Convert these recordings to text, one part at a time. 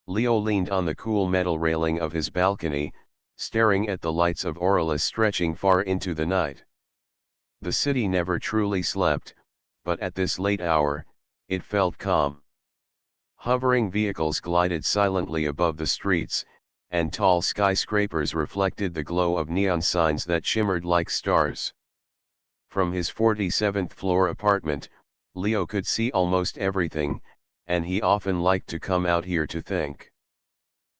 Leo leaned on the cool metal railing of his balcony, staring at the lights of Orlis stretching far into the night. The city never truly slept, but at this late hour, it felt calm. Hovering vehicles glided silently above the streets, and tall skyscrapers reflected the glow of neon signs that shimmered like stars. From his 47th floor apartment, Leo could see almost everything, and he often liked to come out here to think.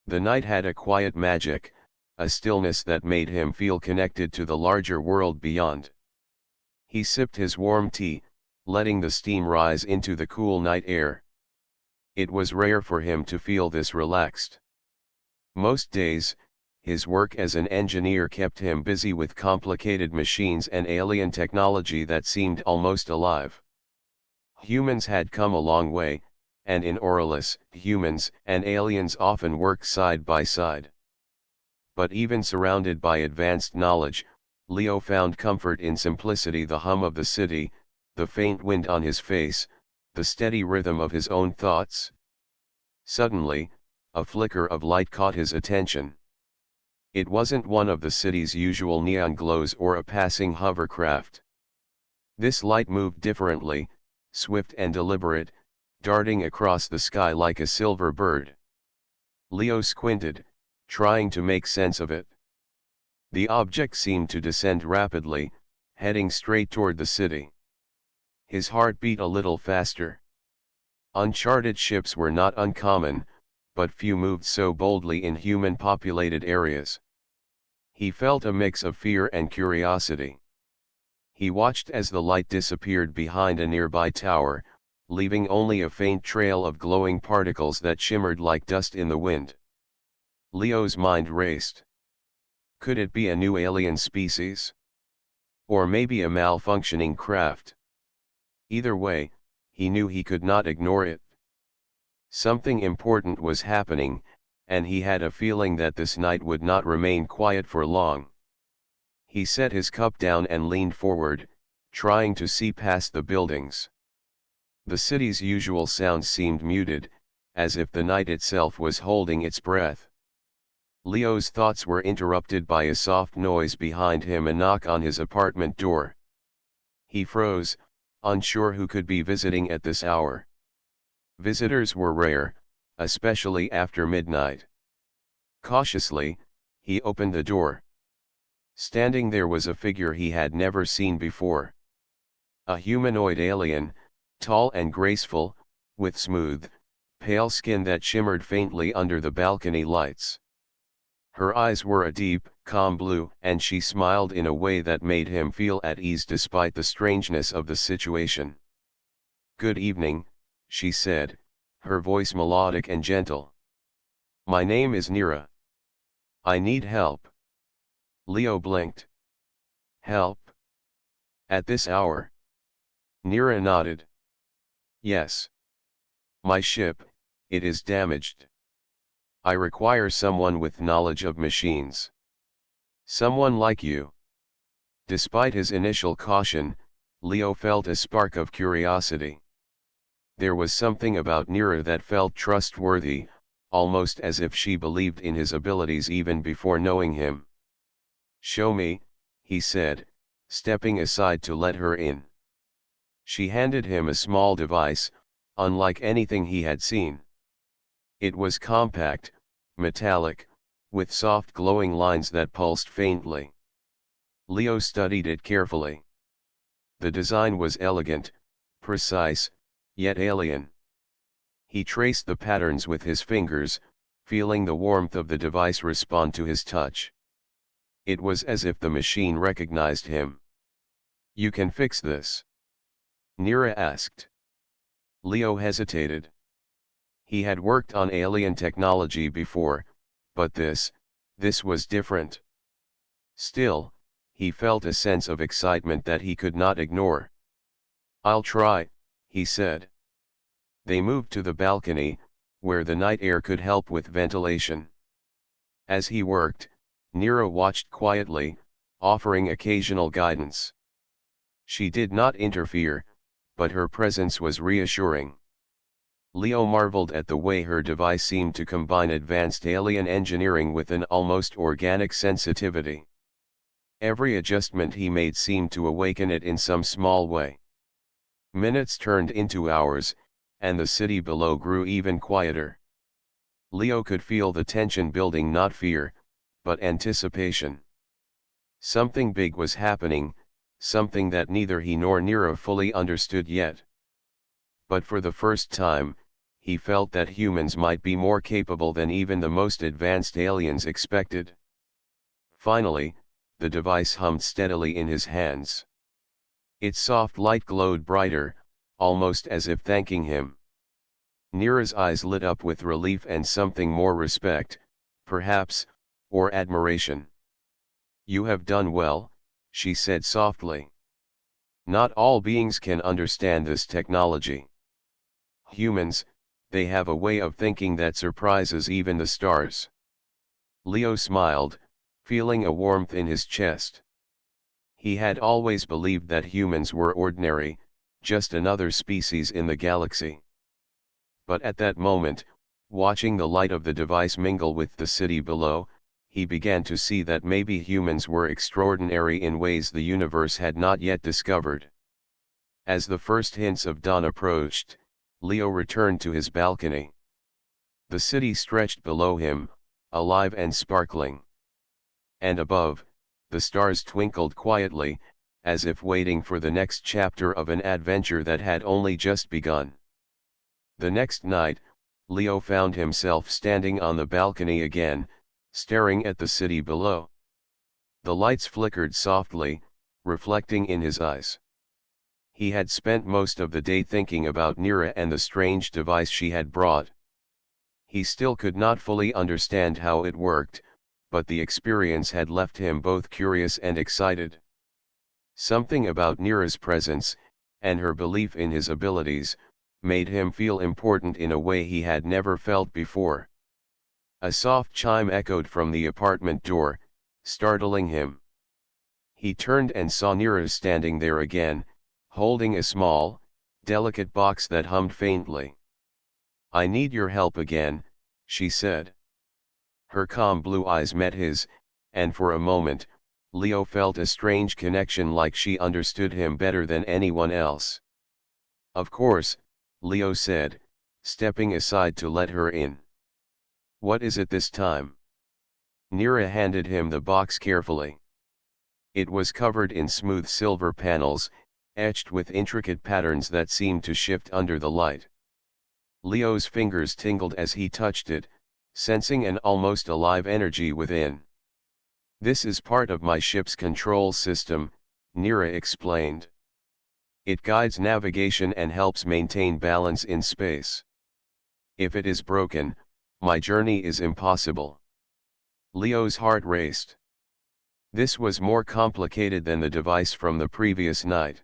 The night had a quiet magic, a stillness that made him feel connected to the larger world beyond. He sipped his warm tea, letting the steam rise into the cool night air. It was rare for him to feel this relaxed. Most days, his work as an engineer kept him busy with complicated machines and alien technology that seemed almost alive. Humans had come a long way, and in Orlis, humans and aliens often work side by side. But even surrounded by advanced knowledge, Leo found comfort in simplicity: the hum of the city, the faint wind on his face, the steady rhythm of his own thoughts. Suddenly, a flicker of light caught his attention. It wasn't one of the city's usual neon glows or a passing hovercraft. This light moved differently, swift and deliberate, darting across the sky like a silver bird. Leo squinted, trying to make sense of it. The object seemed to descend rapidly, heading straight toward the city. His heart beat a little faster. Uncharted ships were not uncommon, but few moved so boldly in human-populated areas. He felt a mix of fear and curiosity. He watched as the light disappeared behind a nearby tower, leaving only a faint trail of glowing particles that shimmered like dust in the wind. Leo's mind raced. Could it be a new alien species? Or maybe a malfunctioning craft? Either way, he knew he could not ignore it. Something important was happening, and he had a feeling that this night would not remain quiet for long. He set his cup down and leaned forward, trying to see past the buildings. The city's usual sounds seemed muted, as if the night itself was holding its breath. Leo's thoughts were interrupted by a soft noise behind him, a knock on his apartment door. He froze, unsure who could be visiting at this hour. Visitors were rare, especially after midnight. Cautiously, he opened the door. Standing there was a figure he had never seen before. A humanoid alien, tall and graceful, with smooth, pale skin that shimmered faintly under the balcony lights. Her eyes were a deep, calm blue, and she smiled in a way that made him feel at ease despite the strangeness of the situation. "Good evening," she said, her voice melodic and gentle. "My name is Nira. I need help." Leo blinked. "Help? At this hour?" Nira nodded. "Yes. My ship, it is damaged. I require someone with knowledge of machines. Someone like you." Despite his initial caution, Leo felt a spark of curiosity. There was something about Nira that felt trustworthy, almost as if she believed in his abilities even before knowing him. "Show me," he said, stepping aside to let her in. She handed him a small device, unlike anything he had seen. It was compact, metallic, with soft glowing lines that pulsed faintly. Leo studied it carefully. The design was elegant, precise, yet alien. He traced the patterns with his fingers, feeling the warmth of the device respond to his touch. It was as if the machine recognized him. "You can fix this?" Nira asked. Leo hesitated. He had worked on alien technology before, but this was different. Still, he felt a sense of excitement that he could not ignore. "I'll try," he said. They moved to the balcony, where the night air could help with ventilation. As he worked, Nira watched quietly, offering occasional guidance. She did not interfere, but her presence was reassuring. Leo marveled at the way her device seemed to combine advanced alien engineering with an almost organic sensitivity. Every adjustment he made seemed to awaken it in some small way. Minutes turned into hours, and the city below grew even quieter. Leo could feel the tension building, not fear, but anticipation. Something big was happening, something that neither he nor Nira fully understood yet. But for the first time, he felt that humans might be more capable than even the most advanced aliens expected. Finally, the device hummed steadily in his hands. Its soft light glowed brighter, almost as if thanking him. Nira's eyes lit up with relief and something more: respect, perhaps, or admiration. "You have done well," she said softly. "Not all beings can understand this technology. Humans, they have a way of thinking that surprises even the stars." Leo smiled, feeling a warmth in his chest. He had always believed that humans were ordinary, just another species in the galaxy. But at that moment, watching the light of the device mingle with the city below, he began to see that maybe humans were extraordinary in ways the universe had not yet discovered. As the first hints of dawn approached, Leo returned to his balcony. The city stretched below him, alive and sparkling. And above, the stars twinkled quietly, as if waiting for the next chapter of an adventure that had only just begun. The next night, Leo found himself standing on the balcony again, staring at the city below. The lights flickered softly, reflecting in his eyes. He had spent most of the day thinking about Nira and the strange device she had brought. He still could not fully understand how it worked, but the experience had left him both curious and excited. Something about Nira's presence, and her belief in his abilities, made him feel important in a way he had never felt before. A soft chime echoed from the apartment door, startling him. He turned and saw Nira standing there again, holding a small, delicate box that hummed faintly. "I need your help again," she said. Her calm blue eyes met his, and for a moment, Leo felt a strange connection, like she understood him better than anyone else. "Of course," Leo said, stepping aside to let her in. "What is it this time?" Nira handed him the box carefully. It was covered in smooth silver panels, etched with intricate patterns that seemed to shift under the light. Leo's fingers tingled as he touched it, sensing an almost alive energy within. "This is part of my ship's control system," Nira explained. "It guides navigation and helps maintain balance in space. If it is broken, my journey is impossible." Leo's heart raced. This was more complicated than the device from the previous night.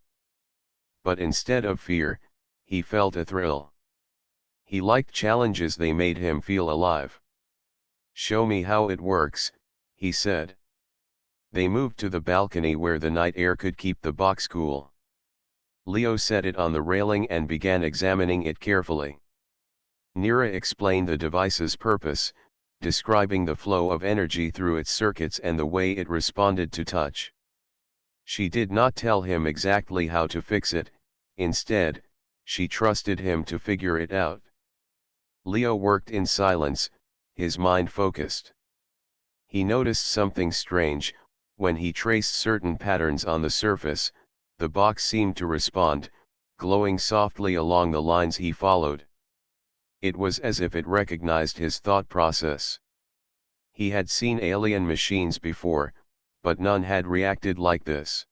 But instead of fear, he felt a thrill. He liked challenges; they made him feel alive. "Show me how it works," he said. They moved to the balcony where the night air could keep the box cool. Leo set it on the railing and began examining it carefully. Nira explained the device's purpose, describing the flow of energy through its circuits and the way it responded to touch. She did not tell him exactly how to fix it; instead, she trusted him to figure it out. Leo worked in silence, his mind focused. He noticed something strange: when he traced certain patterns on the surface, the box seemed to respond, glowing softly along the lines he followed. It was as if it recognized his thought process. He had seen alien machines before, but none had reacted like this.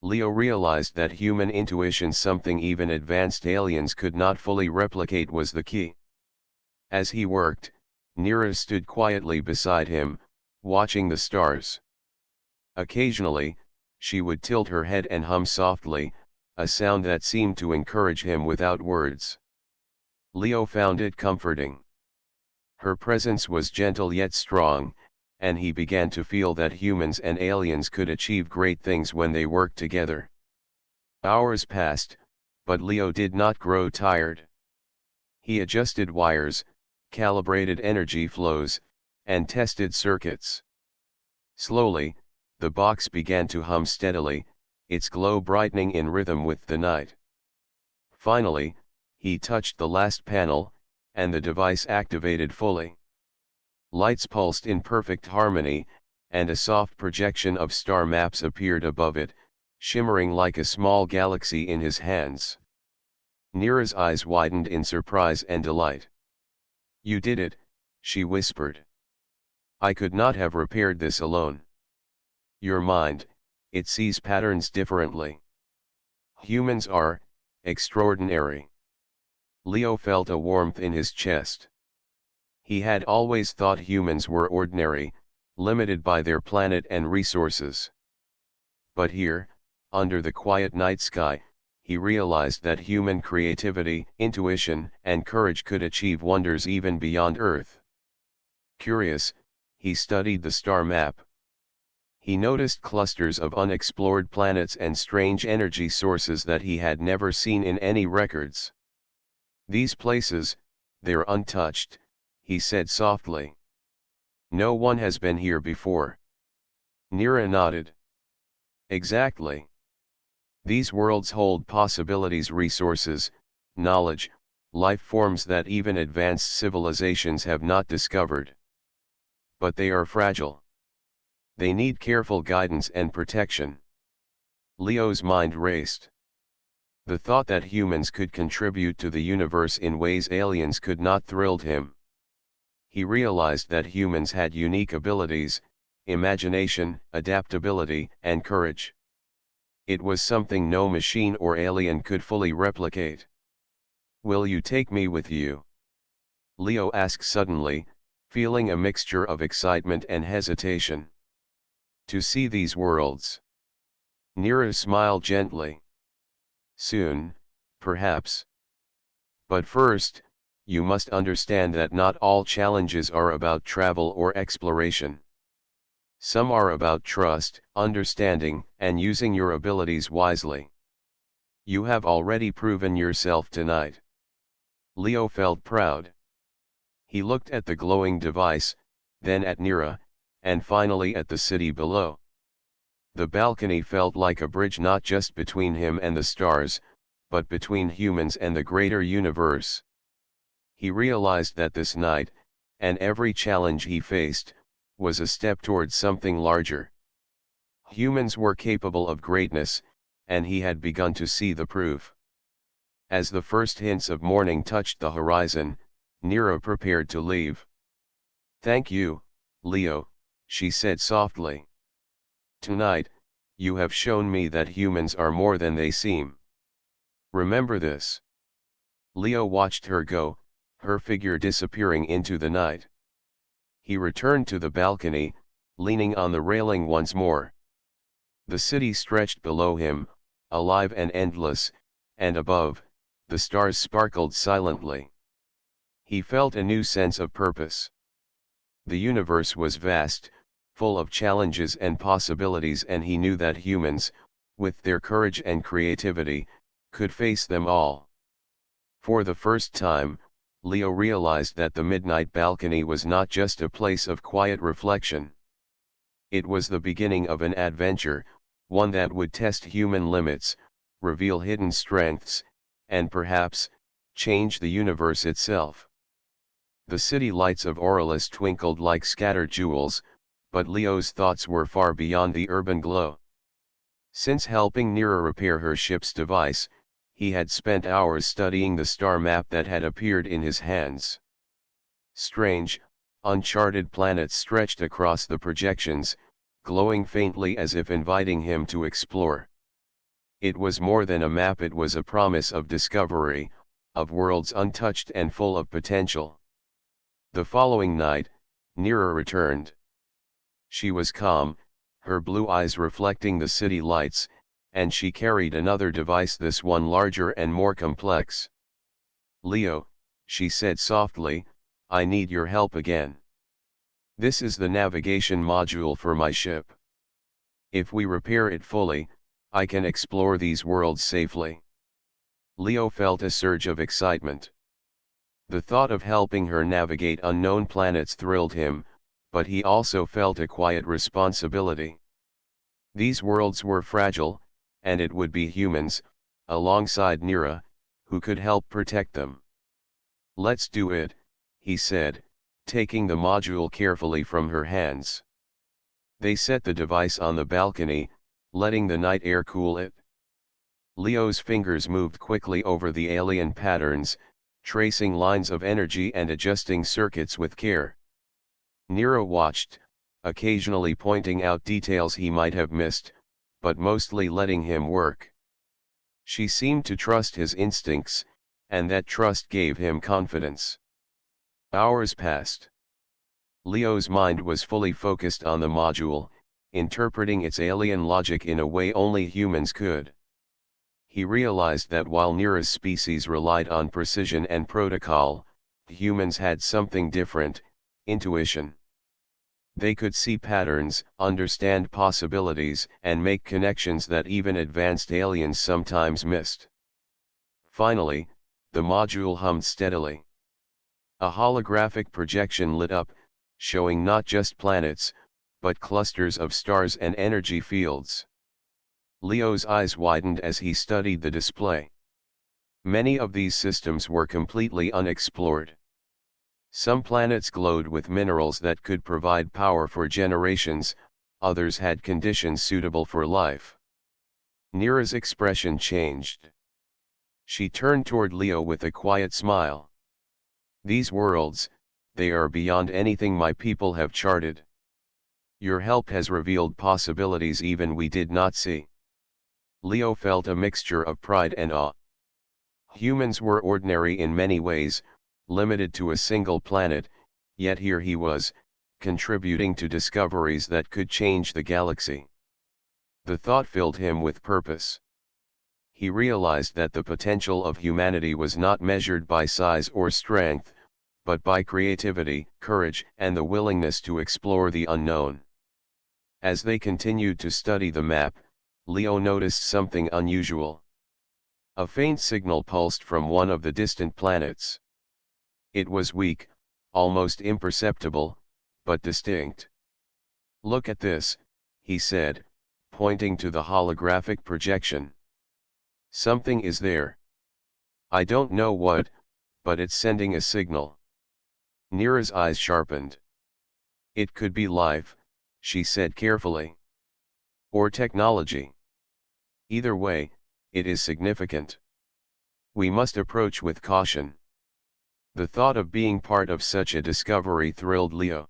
Leo realized that human intuition, something even advanced aliens could not fully replicate, was the key. As he worked, Nira stood quietly beside him, watching the stars. Occasionally, she would tilt her head and hum softly, a sound that seemed to encourage him without words. Leo found it comforting. Her presence was gentle yet strong, and he began to feel that humans and aliens could achieve great things when they worked together. Hours passed, but Leo did not grow tired. He adjusted wires, calibrated energy flows, and tested circuits. Slowly, the box began to hum steadily, its glow brightening in rhythm with the night. Finally, he touched the last panel, and the device activated fully. Lights pulsed in perfect harmony, and a soft projection of star maps appeared above it, shimmering like a small galaxy in his hands. Nira's eyes widened in surprise and delight. "You did it," she whispered. "I could not have repaired this alone. Your mind, it sees patterns differently. Humans are extraordinary." Leo felt a warmth in his chest. He had always thought humans were ordinary, limited by their planet and resources. But here, under the quiet night sky, he realized that human creativity, intuition, and courage could achieve wonders even beyond Earth. Curious, he studied the star map. He noticed clusters of unexplored planets and strange energy sources that he had never seen in any records. "These places, they're untouched," he said softly. "No one has been here before." Nira nodded. "Exactly. These worlds hold possibilities, resources, knowledge, life forms that even advanced civilizations have not discovered. But they are fragile. They need careful guidance and protection." Leo's mind raced. The thought that humans could contribute to the universe in ways aliens could not thrilled him. He realized that humans had unique abilities, imagination, adaptability, and courage. It was something no machine or alien could fully replicate. "Will you take me with you?" Leo asked suddenly, feeling a mixture of excitement and hesitation. "To see these worlds?" Nira smiled gently. "Soon, perhaps. But first, you must understand that not all challenges are about travel or exploration. Some are about trust, understanding, and using your abilities wisely. You have already proven yourself tonight." Leo felt proud. He looked at the glowing device, then at Nira, and finally at the city below. The balcony felt like a bridge not just between him and the stars, but between humans and the greater universe. He realized that this night, and every challenge he faced, was a step towards something larger. Humans were capable of greatness, and he had begun to see the proof. As the first hints of morning touched the horizon, Nira prepared to leave. "Thank you, Leo," she said softly. "Tonight, you have shown me that humans are more than they seem. Remember this." Leo watched her go, her figure disappearing into the night. He returned to the balcony, leaning on the railing once more. The city stretched below him, alive and endless, and above, the stars sparkled silently. He felt a new sense of purpose. The universe was vast, full of challenges and possibilities, and he knew that humans, with their courage and creativity, could face them all. For the first time, Leo realized that the midnight balcony was not just a place of quiet reflection. It was the beginning of an adventure, one that would test human limits, reveal hidden strengths, and perhaps, change the universe itself. The city lights of Orcs twinkled like scattered jewels, but Leo's thoughts were far beyond the urban glow. Since helping Nira repair her ship's device, he had spent hours studying the star map that had appeared in his hands. Strange, uncharted planets stretched across the projections, glowing faintly as if inviting him to explore. It was more than a map, it was a promise of discovery, of worlds untouched and full of potential. The following night, Nira returned. She was calm, her blue eyes reflecting the city lights, and she carried another device, this one larger and more complex. "Leo," she said softly, "I need your help again. This is the navigation module for my ship. If we repair it fully, I can explore these worlds safely." Leo felt a surge of excitement. The thought of helping her navigate unknown planets thrilled him, but he also felt a quiet responsibility. These worlds were fragile, and it would be humans, alongside Nira, who could help protect them. "Let's do it," he said, taking the module carefully from her hands. They set the device on the balcony, letting the night air cool it. Leo's fingers moved quickly over the alien patterns, tracing lines of energy and adjusting circuits with care. Nira watched, occasionally pointing out details he might have missed, but mostly letting him work. She seemed to trust his instincts, and that trust gave him confidence. Hours passed. Leo's mind was fully focused on the module, interpreting its alien logic in a way only humans could. He realized that while Nira's species relied on precision and protocol, humans had something different: intuition. They could see patterns, understand possibilities, and make connections that even advanced aliens sometimes missed. Finally, the module hummed steadily. A holographic projection lit up, showing not just planets, but clusters of stars and energy fields. Leo's eyes widened as he studied the display. Many of these systems were completely unexplored. Some planets glowed with minerals that could provide power for generations, others had conditions suitable for life. Nira's expression changed. She turned toward Leo with a quiet smile. "These worlds, they are beyond anything my people have charted. Your help has revealed possibilities even we did not see." Leo felt a mixture of pride and awe. Humans were ordinary in many ways, limited to a single planet, yet here he was, contributing to discoveries that could change the galaxy. The thought filled him with purpose. He realized that the potential of humanity was not measured by size or strength, but by creativity, courage, and the willingness to explore the unknown. As they continued to study the map, Leo noticed something unusual. A faint signal pulsed from one of the distant planets. It was weak, almost imperceptible, but distinct. "Look at this," he said, pointing to the holographic projection. "Something is there. I don't know what, but it's sending a signal." Nira's eyes sharpened. "It could be life," she said carefully. "Or technology. Either way, it is significant. We must approach with caution." The thought of being part of such a discovery thrilled Leo.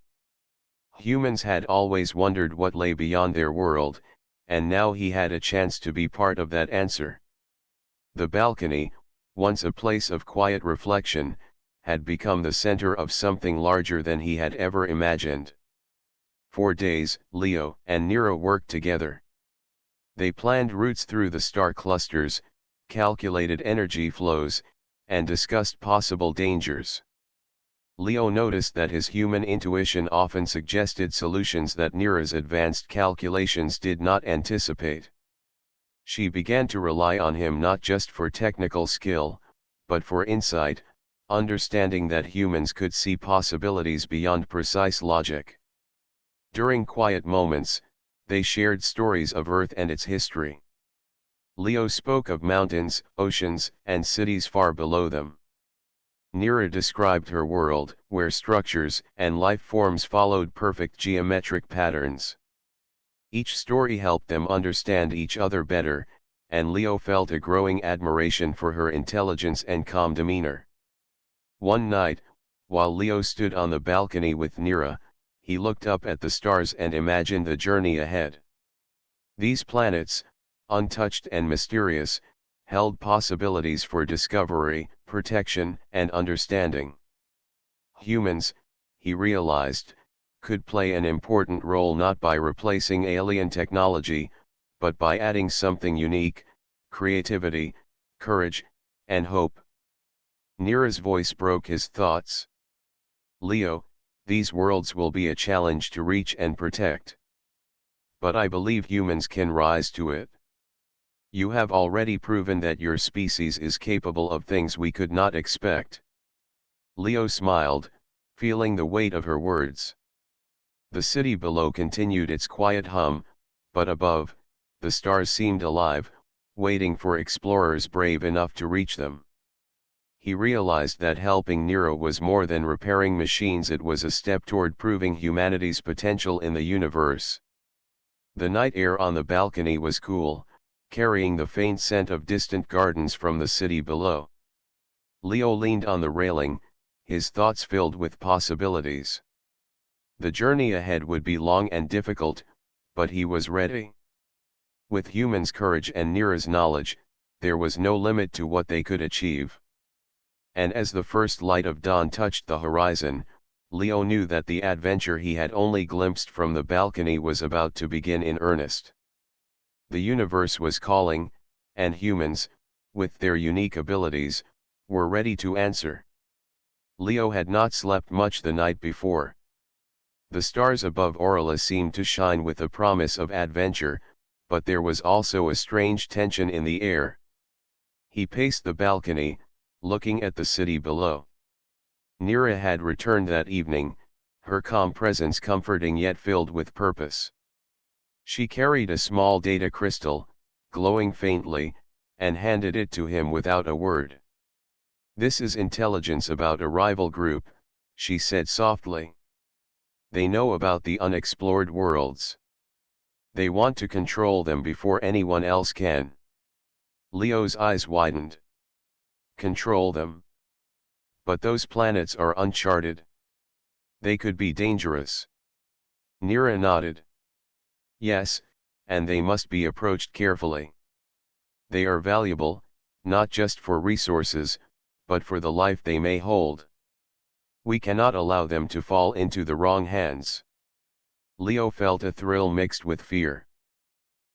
Humans had always wondered what lay beyond their world, and now he had a chance to be part of that answer. The balcony, once a place of quiet reflection, had become the center of something larger than he had ever imagined. For days, Leo and Nira worked together. They planned routes through the star clusters, calculated energy flows, and discussed possible dangers. Leo noticed that his human intuition often suggested solutions that Nira's advanced calculations did not anticipate. She began to rely on him not just for technical skill, but for insight, understanding that humans could see possibilities beyond precise logic. During quiet moments, they shared stories of Earth and its history. Leo spoke of mountains, oceans, and cities far below them. Nira described her world, where structures and life forms followed perfect geometric patterns. Each story helped them understand each other better, and Leo felt a growing admiration for her intelligence and calm demeanor. One night, while Leo stood on the balcony with Nira, he looked up at the stars and imagined the journey ahead. These planets, untouched and mysterious, held possibilities for discovery, protection, and understanding. Humans, he realized, could play an important role not by replacing alien technology, but by adding something unique: creativity, courage, and hope. Nira's voice broke his thoughts. "Leo, these worlds will be a challenge to reach and protect. But I believe humans can rise to it. You have already proven that your species is capable of things we could not expect." Leo smiled, feeling the weight of her words. The city below continued its quiet hum, but above, the stars seemed alive, waiting for explorers brave enough to reach them. He realized that helping Nero was more than repairing machines, it was a step toward proving humanity's potential in the universe. The night air on the balcony was cool, carrying the faint scent of distant gardens from the city below. Leo leaned on the railing, his thoughts filled with possibilities. The journey ahead would be long and difficult, but he was ready. With humans' courage and Nera's knowledge, there was no limit to what they could achieve. And as the first light of dawn touched the horizon, Leo knew that the adventure he had only glimpsed from the balcony was about to begin in earnest. The universe was calling, and humans, with their unique abilities, were ready to answer. Leo had not slept much the night before. The stars above Aurora seemed to shine with a promise of adventure, but there was also a strange tension in the air. He paced the balcony, looking at the city below. Nera had returned that evening, her calm presence comforting yet filled with purpose. She carried a small data crystal, glowing faintly, and handed it to him without a word. "This is intelligence about a rival group," she said softly. "They know about the unexplored worlds. They want to control them before anyone else can." Leo's eyes widened. Control them? But those planets are uncharted. They could be dangerous. Nera nodded. Yes, and they must be approached carefully. They are valuable, not just for resources, but for the life they may hold. We cannot allow them to fall into the wrong hands. Leo felt a thrill mixed with fear.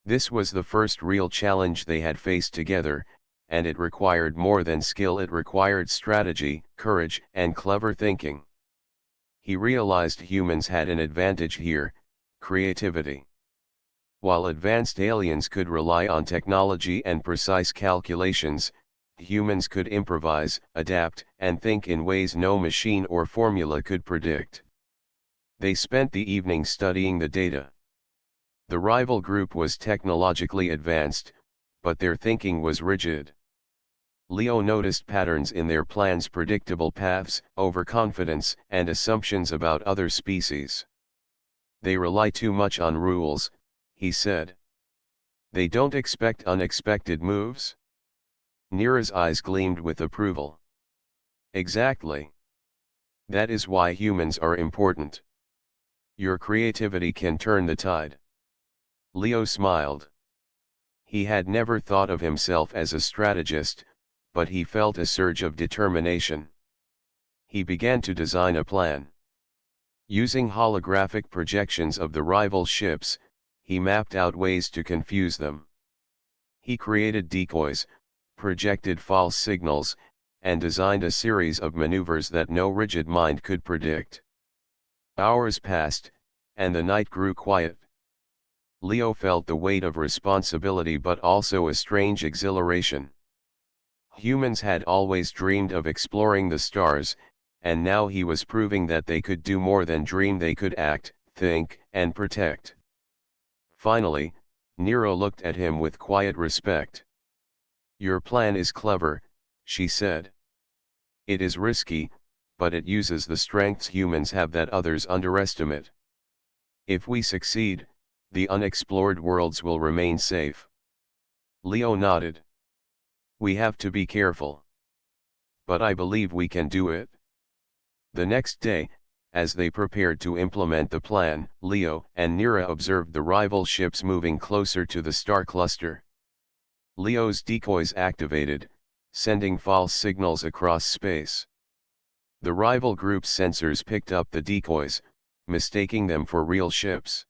This was the first real challenge they had faced together, and it required more than skill, it required strategy, courage, and clever thinking. He realized humans had an advantage here: creativity. While advanced aliens could rely on technology and precise calculations, humans could improvise, adapt, and think in ways no machine or formula could predict. They spent the evening studying the data. The rival group was technologically advanced, but their thinking was rigid. Leo noticed patterns in their plans: predictable paths, overconfidence, and assumptions about other species. "They rely too much on rules," he said. "They don't expect unexpected moves?" Nera's eyes gleamed with approval. "Exactly. That is why humans are important. Your creativity can turn the tide." Leo smiled. He had never thought of himself as a strategist, but he felt a surge of determination. He began to design a plan. Using holographic projections of the rival ships, he mapped out ways to confuse them. He created decoys, projected false signals, and designed a series of maneuvers that no rigid mind could predict. Hours passed, and the night grew quiet. Leo felt the weight of responsibility but also a strange exhilaration. Humans had always dreamed of exploring the stars, and now he was proving that they could do more than dream: they could act, think, and protect. Finally, Nero looked at him with quiet respect. "Your plan is clever," she said. "It is risky, but it uses the strengths humans have that others underestimate. If we succeed, the unexplored worlds will remain safe." Leo nodded. "We have to be careful. But I believe we can do it." The next day, as they prepared to implement the plan, Leo and Nera observed the rival ships moving closer to the star cluster. Leo's decoys activated, sending false signals across space. The rival group's sensors picked up the decoys, mistaking them for real ships.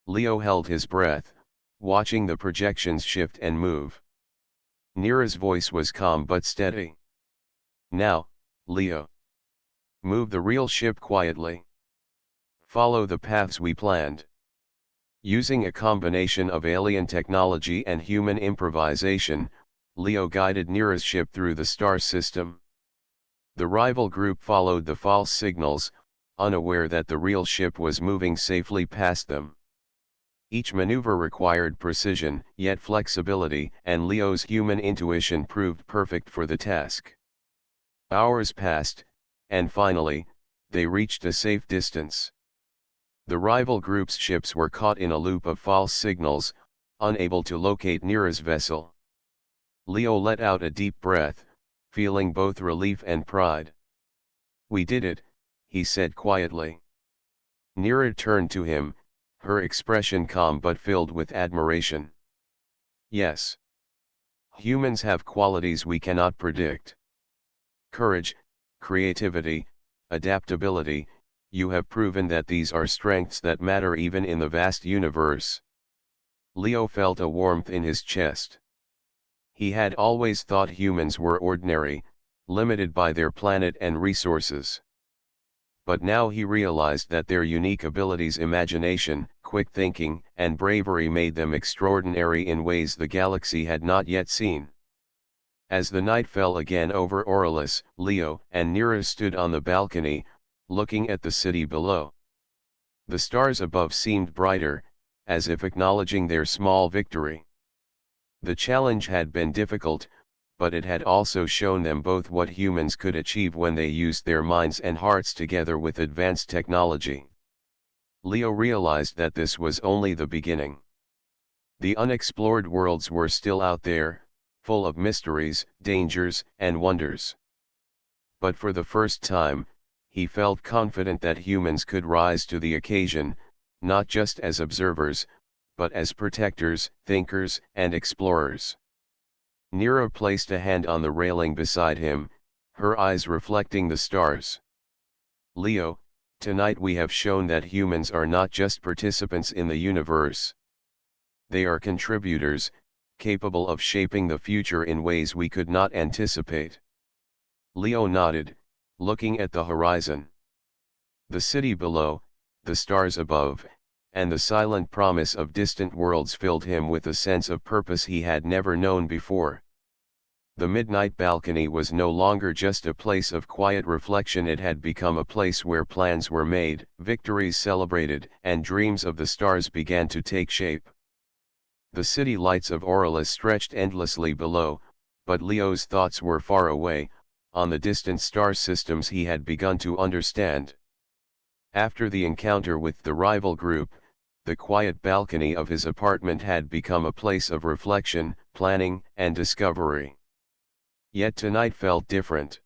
Leo held his breath, watching the projections shift and move. Nera's voice was calm but steady. "Now, Leo. Move the real ship quietly. Follow the paths we planned." Using a combination of alien technology and human improvisation, Leo guided Nera's ship through the star system. The rival group followed the false signals, unaware that the real ship was moving safely past them. Each maneuver required precision, yet flexibility, and Leo's human intuition proved perfect for the task. Hours passed, and finally, they reached a safe distance. The rival group's ships were caught in a loop of false signals, unable to locate Nira's vessel. Leo let out a deep breath, feeling both relief and pride. "We did it," he said quietly. Nira turned to him, her expression calm but filled with admiration. "Yes. Humans have qualities we cannot predict. Courage, creativity, adaptability, you have proven that these are strengths that matter even in the vast universe." Leo felt a warmth in his chest. He had always thought humans were ordinary, limited by their planet and resources. But now he realized that their unique abilities, imagination, quick thinking, and bravery made them extraordinary in ways the galaxy had not yet seen. As the night fell again over Orelus, Leo and Nira stood on the balcony, looking at the city below. The stars above seemed brighter, as if acknowledging their small victory. The challenge had been difficult, but it had also shown them both what humans could achieve when they used their minds and hearts together with advanced technology. Leo realized that this was only the beginning. The unexplored worlds were still out there, full of mysteries, dangers, and wonders. But for the first time, he felt confident that humans could rise to the occasion, not just as observers, but as protectors, thinkers, and explorers. Nira placed a hand on the railing beside him, her eyes reflecting the stars. "Leo, tonight we have shown that humans are not just participants in the universe. They are contributors, capable of shaping the future in ways we could not anticipate." Leo nodded, looking at the horizon. The city below, the stars above, and the silent promise of distant worlds filled him with a sense of purpose he had never known before. The midnight balcony was no longer just a place of quiet reflection, it had become a place where plans were made, victories celebrated, and dreams of the stars began to take shape. The city lights of Orelus stretched endlessly below, but Leo's thoughts were far away, on the distant star systems he had begun to understand. After the encounter with the rival group, the quiet balcony of his apartment had become a place of reflection, planning, and discovery. Yet tonight felt different.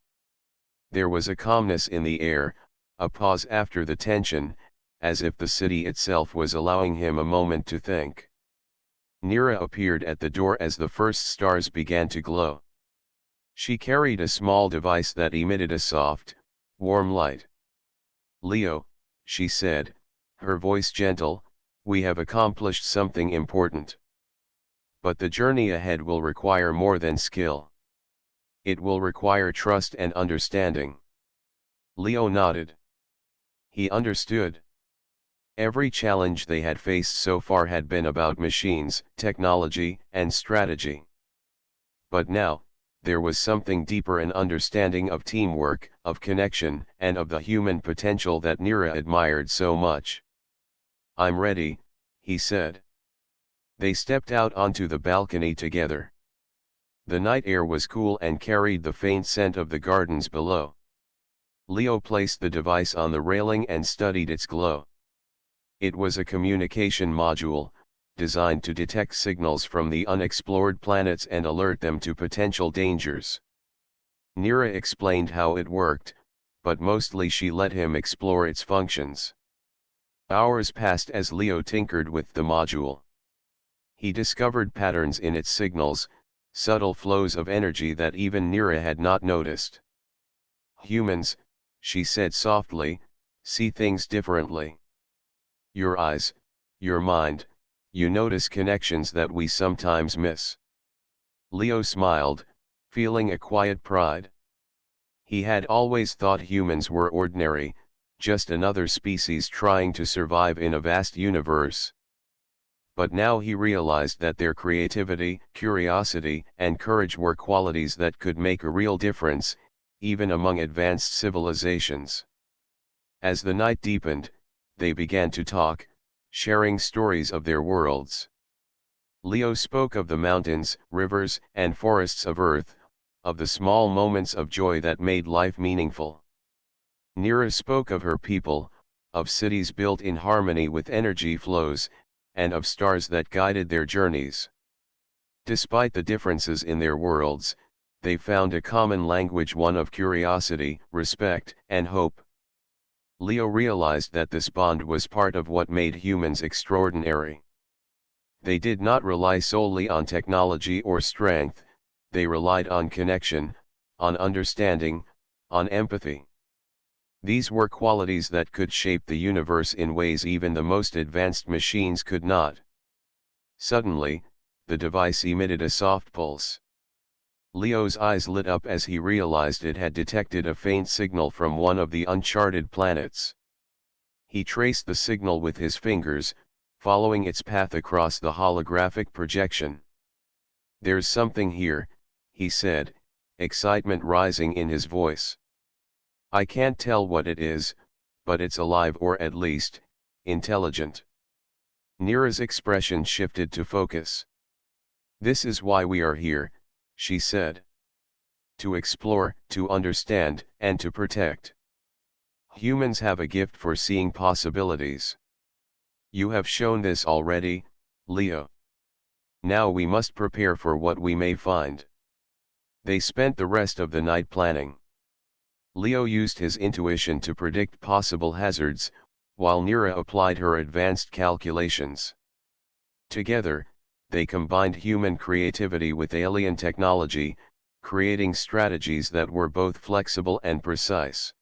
There was a calmness in the air, a pause after the tension, as if the city itself was allowing him a moment to think. Nira appeared at the door as the first stars began to glow. She carried a small device that emitted a soft, warm light. "Leo," she said, her voice gentle, "we have accomplished something important. But the journey ahead will require more than skill. It will require trust and understanding." Leo nodded. He understood. Every challenge they had faced so far had been about machines, technology, and strategy. But now, there was something deeper, an understanding of teamwork, of connection, and of the human potential that Nira admired so much. "I'm ready," he said. They stepped out onto the balcony together. The night air was cool and carried the faint scent of the gardens below. Leo placed the device on the railing and studied its glow. It was a communication module, designed to detect signals from the unexplored planets and alert them to potential dangers. Nira explained how it worked, but mostly she let him explore its functions. Hours passed as Leo tinkered with the module. He discovered patterns in its signals, subtle flows of energy that even Nira had not noticed. "Humans," she said softly, "see things differently. Your eyes, your mind, you notice connections that we sometimes miss." Leo smiled, feeling a quiet pride. He had always thought humans were ordinary, just another species trying to survive in a vast universe. But now he realized that their creativity, curiosity, and courage were qualities that could make a real difference, even among advanced civilizations. As the night deepened, they began to talk, sharing stories of their worlds. Leo spoke of the mountains, rivers, and forests of Earth, of the small moments of joy that made life meaningful. Nira spoke of her people, of cities built in harmony with energy flows, and of stars that guided their journeys. Despite the differences in their worlds, they found a common language, one of curiosity, respect, and hope. Leo realized that this bond was part of what made humans extraordinary. They did not rely solely on technology or strength, they relied on connection, on understanding, on empathy. These were qualities that could shape the universe in ways even the most advanced machines could not. Suddenly, the device emitted a soft pulse. Leo's eyes lit up as he realized it had detected a faint signal from one of the uncharted planets. He traced the signal with his fingers, following its path across the holographic projection. "There's something here," he said, excitement rising in his voice. "I can't tell what it is, but it's alive, or at least, intelligent." Nira's expression shifted to focus. "This is why we are here," she said. "To explore, to understand, and to protect. Humans have a gift for seeing possibilities. You have shown this already, Leo. Now we must prepare for what we may find." They spent the rest of the night planning. Leo used his intuition to predict possible hazards, while Nira applied her advanced calculations. Together, they combined human creativity with alien technology, creating strategies that were both flexible and precise.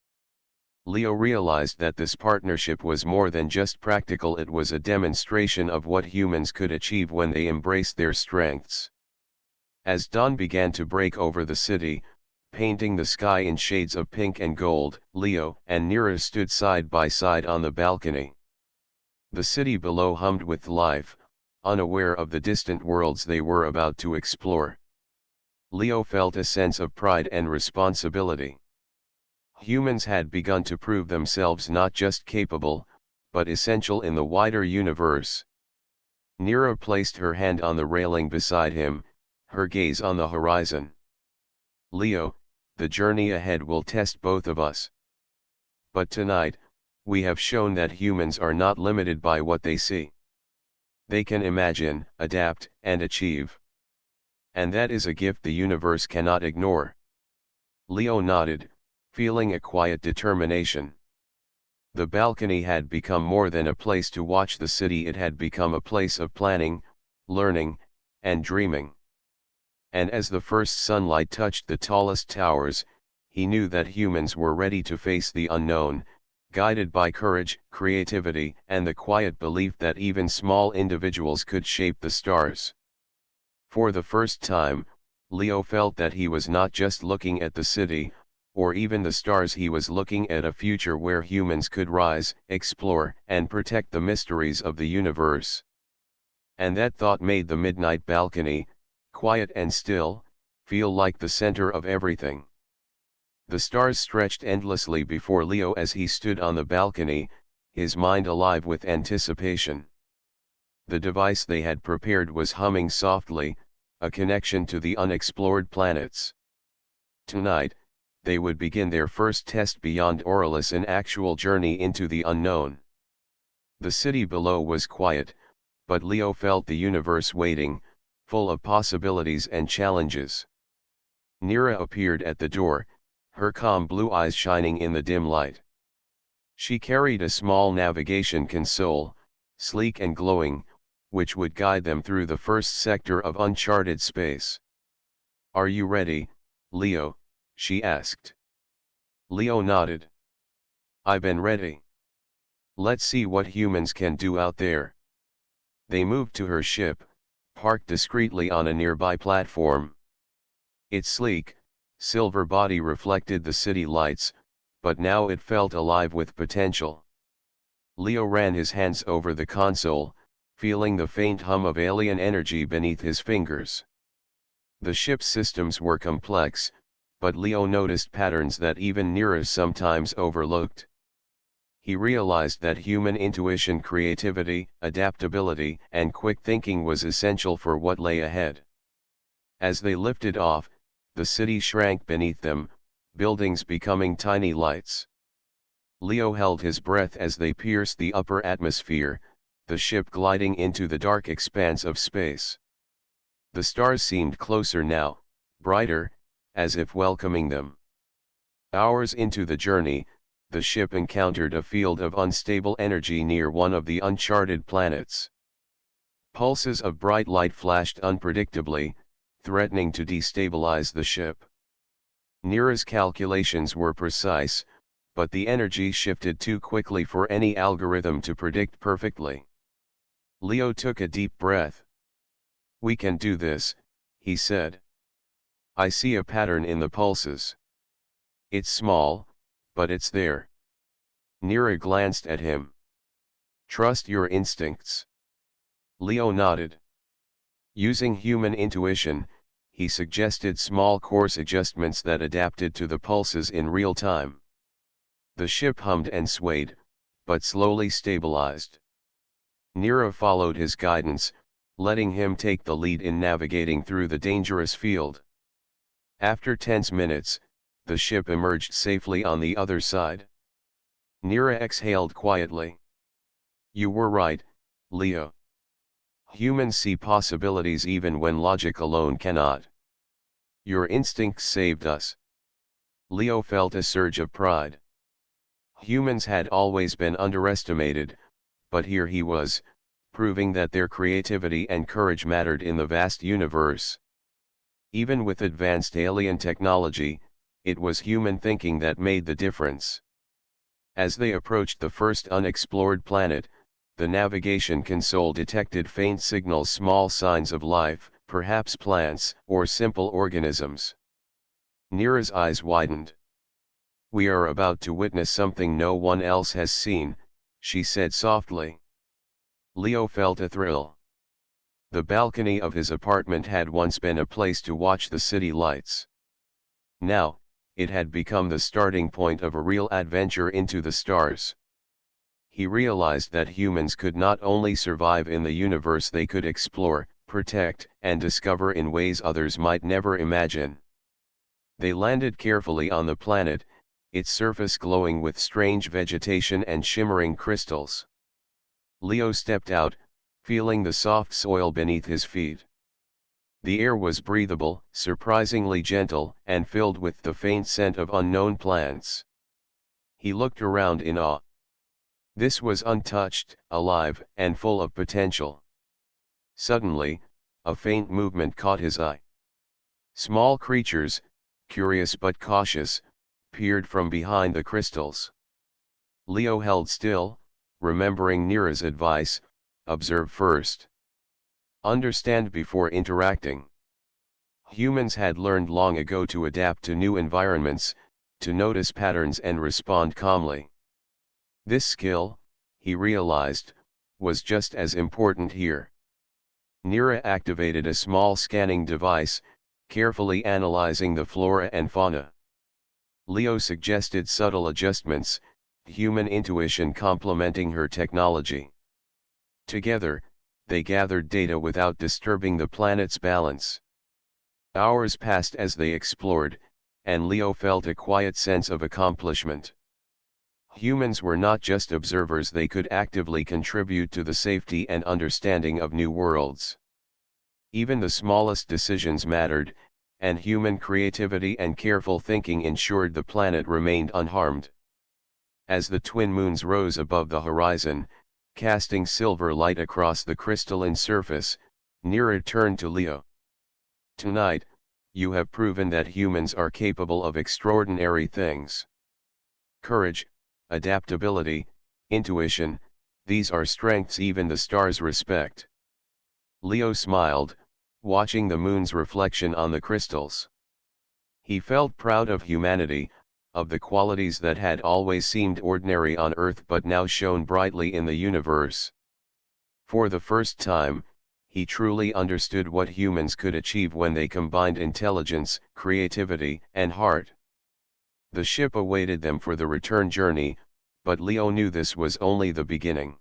Leo realized that this partnership was more than just practical, it was a demonstration of what humans could achieve when they embraced their strengths. As dawn began to break over the city, painting the sky in shades of pink and gold, Leo and Nira stood side by side on the balcony. The city below hummed with life, unaware of the distant worlds they were about to explore. Leo felt a sense of pride and responsibility. Humans had begun to prove themselves not just capable, but essential in the wider universe. Nira placed her hand on the railing beside him, her gaze on the horizon. "Leo, the journey ahead will test both of us. But tonight, we have shown that humans are not limited by what they see. They can imagine, adapt, and achieve. And that is a gift the universe cannot ignore." Leo nodded, feeling a quiet determination. The balcony had become more than a place to watch the city, it had become a place of planning, learning, and dreaming. And as the first sunlight touched the tallest towers, he knew that humans were ready to face the unknown, guided by courage, creativity, and the quiet belief that even small individuals could shape the stars. For the first time, Leo felt that he was not just looking at the city, or even the stars, he was looking at a future where humans could rise, explore, and protect the mysteries of the universe. And that thought made the midnight balcony, quiet and still, feel like the center of everything. The stars stretched endlessly before Leo as he stood on the balcony, his mind alive with anticipation. The device they had prepared was humming softly, a connection to the unexplored planets. Tonight, they would begin their first test beyond Orlis, an actual journey into the unknown. The city below was quiet, but Leo felt the universe waiting, full of possibilities and challenges. Nira appeared at the door, her calm blue eyes shining in the dim light. She carried a small navigation console, sleek and glowing, which would guide them through the first sector of uncharted space. "Are you ready, Leo?" she asked. Leo nodded. "I've been ready. Let's see what humans can do out there." They moved to her ship, parked discreetly on a nearby platform. Its sleek, silver body reflected the city lights, but now it felt alive with potential. Leo ran his hands over the console, feeling the faint hum of alien energy beneath his fingers. The ship's systems were complex, but Leo noticed patterns that even Neera sometimes overlooked. He realized that human intuition, creativity, adaptability, and quick thinking was essential for what lay ahead. As they lifted off, the city shrank beneath them, buildings becoming tiny lights. Leo held his breath as they pierced the upper atmosphere, the ship gliding into the dark expanse of space. The stars seemed closer now, brighter, as if welcoming them. Hours into the journey, the ship encountered a field of unstable energy near one of the uncharted planets. Pulses of bright light flashed unpredictably, threatening to destabilize the ship. Neera's calculations were precise, but the energy shifted too quickly for any algorithm to predict perfectly. Leo took a deep breath. "We can do this," he said. "I see a pattern in the pulses. It's small, but it's there." Neera glanced at him. "Trust your instincts." Leo nodded. Using human intuition, he suggested small course adjustments that adapted to the pulses in real time. The ship hummed and swayed, but slowly stabilized. Neera followed his guidance, letting him take the lead in navigating through the dangerous field. After tense minutes, the ship emerged safely on the other side. Neera exhaled quietly. "You were right, Leo. Humans see possibilities even when logic alone cannot. Your instincts saved us." Leo felt a surge of pride. Humans had always been underestimated, but here he was, proving that their creativity and courage mattered in the vast universe. Even with advanced alien technology, it was human thinking that made the difference. As they approached the first unexplored planet, the navigation console detected faint signals, small signs of life, perhaps plants or simple organisms. Neera's eyes widened. "We are about to witness something no one else has seen," she said softly. Leo felt a thrill. The balcony of his apartment had once been a place to watch the city lights. Now, it had become the starting point of a real adventure into the stars. He realized that humans could not only survive in the universe, they could explore, protect, and discover in ways others might never imagine. They landed carefully on the planet, its surface glowing with strange vegetation and shimmering crystals. Leo stepped out, feeling the soft soil beneath his feet. The air was breathable, surprisingly gentle, and filled with the faint scent of unknown plants. He looked around in awe. This was untouched, alive, and full of potential. Suddenly, a faint movement caught his eye. Small creatures, curious but cautious, peered from behind the crystals. Leo held still, remembering Neera's advice: observe first. Understand before interacting. Humans had learned long ago to adapt to new environments, to notice patterns and respond calmly. This skill, he realized, was just as important here. Neera activated a small scanning device, carefully analyzing the flora and fauna. Leo suggested subtle adjustments, human intuition complementing her technology. Together, they gathered data without disturbing the planet's balance. Hours passed as they explored, and Leo felt a quiet sense of accomplishment. Humans were not just observers, they could actively contribute to the safety and understanding of new worlds. Even the smallest decisions mattered, and human creativity and careful thinking ensured the planet remained unharmed. As the twin moons rose above the horizon, casting silver light across the crystalline surface, Neera turned to Leo. "Tonight, you have proven that humans are capable of extraordinary things. Courage, adaptability, intuition, these are strengths even the stars respect." Leo smiled, watching the moon's reflection on the crystals. He felt proud of humanity, of the qualities that had always seemed ordinary on Earth but now shone brightly in the universe. For the first time, he truly understood what humans could achieve when they combined intelligence, creativity, and heart. The ship awaited them for the return journey, but Leo knew this was only the beginning.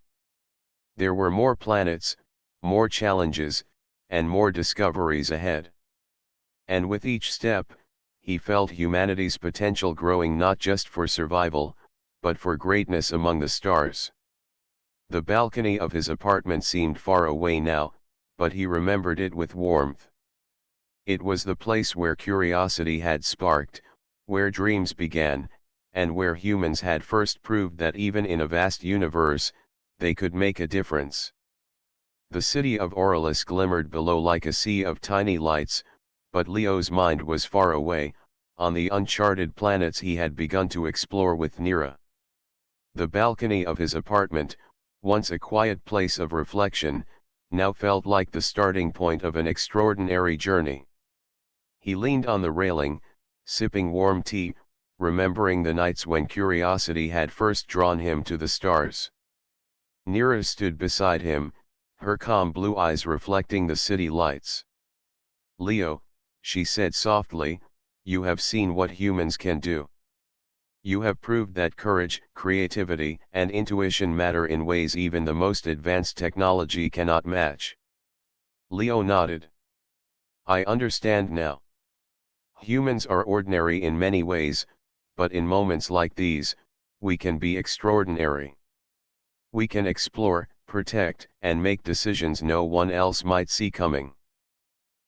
There were more planets, more challenges, and more discoveries ahead. And with each step, he felt humanity's potential growing not just for survival, but for greatness among the stars. The balcony of his apartment seemed far away now, but he remembered it with warmth. It was the place where curiosity had sparked, where dreams began, and where humans had first proved that even in a vast universe, they could make a difference. The city of Aurelius glimmered below like a sea of tiny lights, but Leo's mind was far away, on the uncharted planets he had begun to explore with Nira. The balcony of his apartment, once a quiet place of reflection, now felt like the starting point of an extraordinary journey. He leaned on the railing, sipping warm tea, remembering the nights when curiosity had first drawn him to the stars. Nira stood beside him, her calm blue eyes reflecting the city lights. "Leo," she said softly, "you have seen what humans can do. You have proved that courage, creativity, and intuition matter in ways even the most advanced technology cannot match." Leo nodded. "I understand now. Humans are ordinary in many ways, but in moments like these, we can be extraordinary. We can explore, protect, and make decisions no one else might see coming."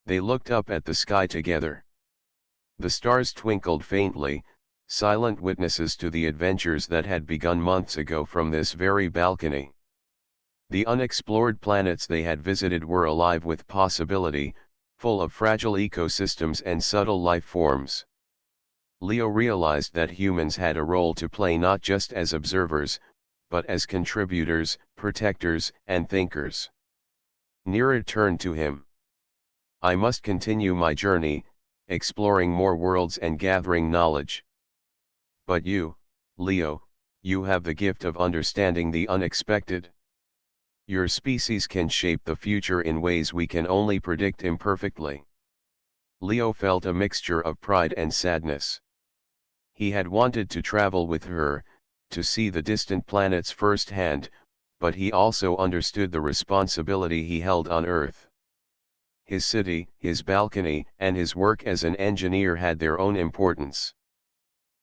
They looked up at the sky together. The stars twinkled faintly, silent witnesses to the adventures that had begun months ago from this very balcony. The unexplored planets they had visited were alive with possibility, full of fragile ecosystems and subtle life forms. Leo realized that humans had a role to play not just as observers, but as contributors, protectors, and thinkers. Nira turned to him. "I must continue my journey, exploring more worlds and gathering knowledge. But you, Leo, you have the gift of understanding the unexpected. Your species can shape the future in ways we can only predict imperfectly." Leo felt a mixture of pride and sadness. He had wanted to travel with her, to see the distant planets firsthand, but he also understood the responsibility he held on Earth. His city, his balcony, and his work as an engineer had their own importance.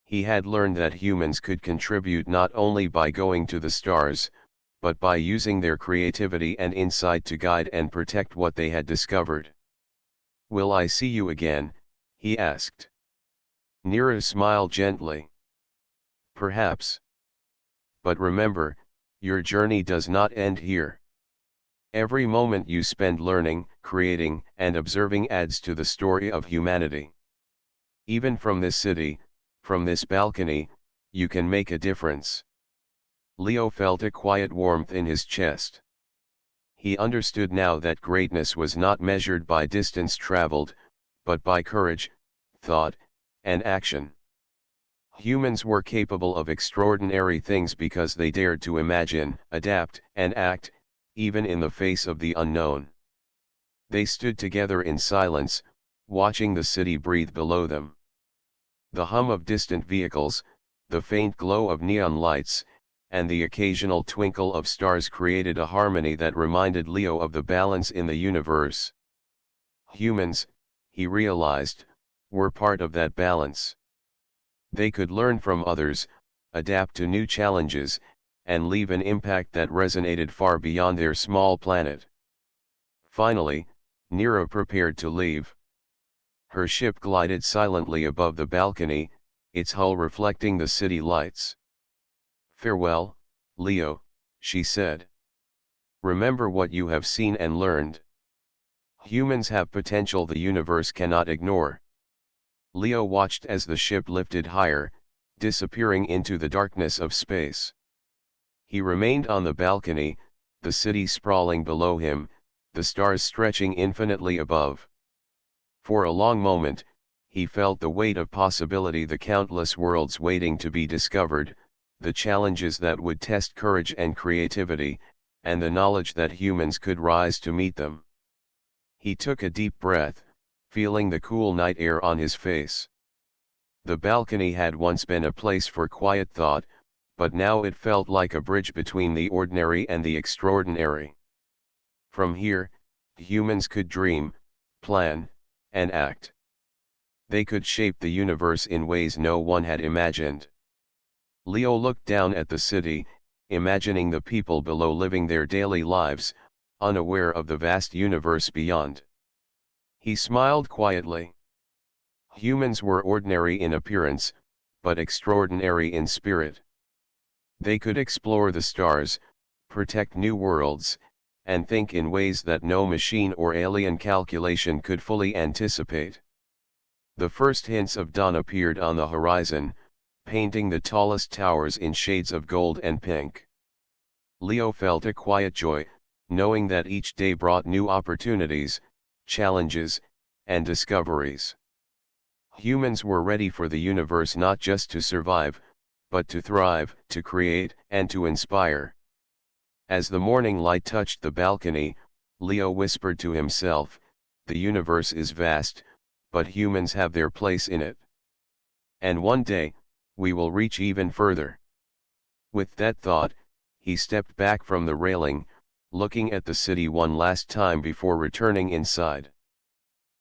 He had learned that humans could contribute not only by going to the stars, but by using their creativity and insight to guide and protect what they had discovered. "Will I see you again?" he asked. Nira smiled gently. "Perhaps. But remember, your journey does not end here. Every moment you spend learning, creating, and observing adds to the story of humanity. Even from this city, from this balcony, you can make a difference." Leo felt a quiet warmth in his chest. He understood now that greatness was not measured by distance traveled, but by courage, thought, and action. Humans were capable of extraordinary things because they dared to imagine, adapt, and act, even in the face of the unknown. They stood together in silence, watching the city breathe below them. The hum of distant vehicles, the faint glow of neon lights, and the occasional twinkle of stars created a harmony that reminded Leo of the balance in the universe. Humans, he realized, were part of that balance. They could learn from others, adapt to new challenges, and leave an impact that resonated far beyond their small planet. Finally, Nira prepared to leave. Her ship glided silently above the balcony, its hull reflecting the city lights. "Farewell, Leo," she said. "Remember what you have seen and learned. Humans have potential the universe cannot ignore." Leo watched as the ship lifted higher, disappearing into the darkness of space. He remained on the balcony, the city sprawling below him, the stars stretching infinitely above. For a long moment, he felt the weight of possibility, the countless worlds waiting to be discovered, the challenges that would test courage and creativity, and the knowledge that humans could rise to meet them. He took a deep breath, feeling the cool night air on his face. The balcony had once been a place for quiet thought, but now it felt like a bridge between the ordinary and the extraordinary. From here, humans could dream, plan, and act. They could shape the universe in ways no one had imagined. Leo looked down at the city, imagining the people below living their daily lives, unaware of the vast universe beyond. He smiled quietly. Humans were ordinary in appearance, but extraordinary in spirit. They could explore the stars, protect new worlds, and think in ways that no machine or alien calculation could fully anticipate. The first hints of dawn appeared on the horizon, painting the tallest towers in shades of gold and pink. Leo felt a quiet joy, knowing that each day brought new opportunities, challenges, and discoveries. Humans were ready for the universe not just to survive, but to thrive, to create, and to inspire. As the morning light touched the balcony, Leo whispered to himself, "The universe is vast, but humans have their place in it. And one day, we will reach even further." With that thought, he stepped back from the railing, looking at the city one last time before returning inside.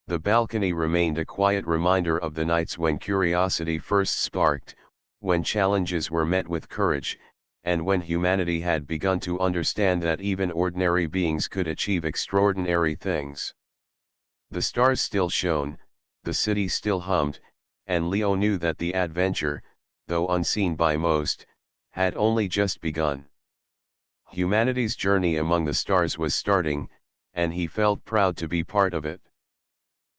The balcony remained a quiet reminder of the nights when curiosity first sparked, when challenges were met with courage, and when humanity had begun to understand that even ordinary beings could achieve extraordinary things. The stars still shone, the city still hummed, and Leo knew that the adventure, though unseen by most, had only just begun. Humanity's journey among the stars was starting, and he felt proud to be part of it.